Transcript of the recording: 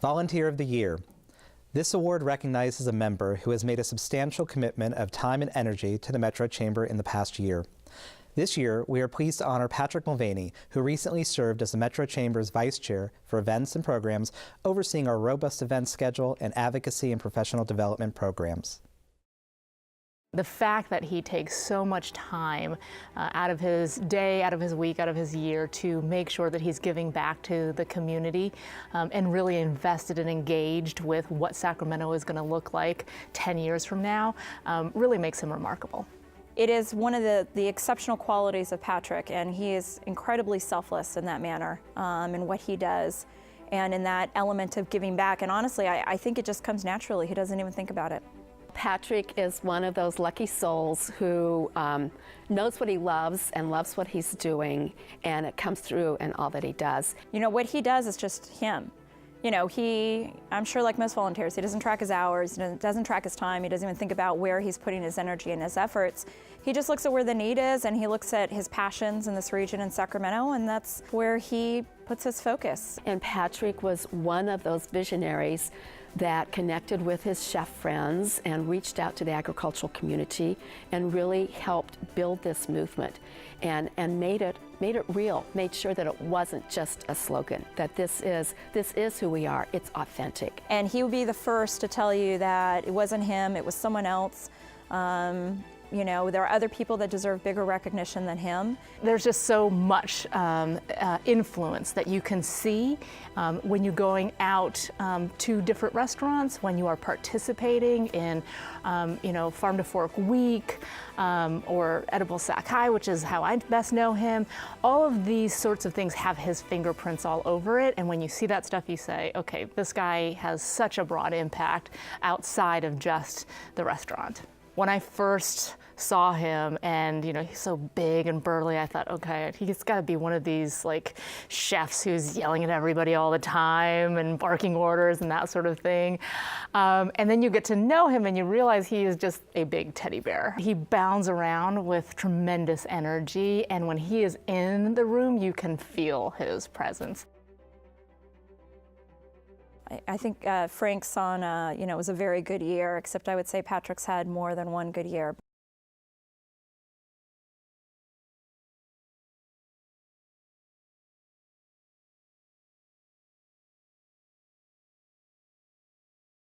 Volunteer of the Year. This award recognizes a member who has made a substantial commitment of time and energy to the Metro Chamber in the past year. This year, we are pleased to honor Patrick Mulvaney, who recently served as the Metro Chamber's Vice Chair for events and programs, overseeing our robust event schedule and advocacy and professional development programs. The fact that he takes so much time out of his day, out of his week, out of his year to make sure that he's giving back to the community and really invested and engaged with what Sacramento is going to look like 10 years from now really makes him remarkable. It is one of the exceptional qualities of Patrick, and he is incredibly selfless in that manner in what he does and in that element of giving back. And honestly, I think it just comes naturally. He doesn't even think about it. Patrick is one of those lucky souls who knows what he loves and loves what he's doing, and it comes through in all that he does. You know, what he does is just him. You know, I'm sure like most volunteers, he doesn't track his hours, he doesn't track his time, he doesn't even think about where he's putting his energy and his efforts. He just looks at where the need is, and he looks at his passions in this region in Sacramento, and that's where he puts his focus. And Patrick was one of those visionaries that connected with his chef friends and reached out to the agricultural community and really helped build this movement and made it real, made sure that it wasn't just a slogan, that this is who we are, it's authentic. And he would be the first to tell you that it wasn't him, it was someone else. You know, there are other people that deserve bigger recognition than him. There's just so much influence that you can see when you're going out to different restaurants, when you are participating in, you know, Farm to Fork Week or Edible Sac High, which is how I best know him. All of these sorts of things have his fingerprints all over it, and when you see that stuff, you say, okay, this guy has such a broad impact outside of just the restaurant. When I first saw him, and you know, he's so big and burly, I thought, okay, he's got to be one of these like chefs who's yelling at everybody all the time and barking orders and that sort of thing. And then you get to know him and you realize he is just a big teddy bear. He bounds around with tremendous energy, and when he is in the room, you can feel his presence. I think Frank's on, you know, it was a very good year, except I would say Patrick's had more than one good year.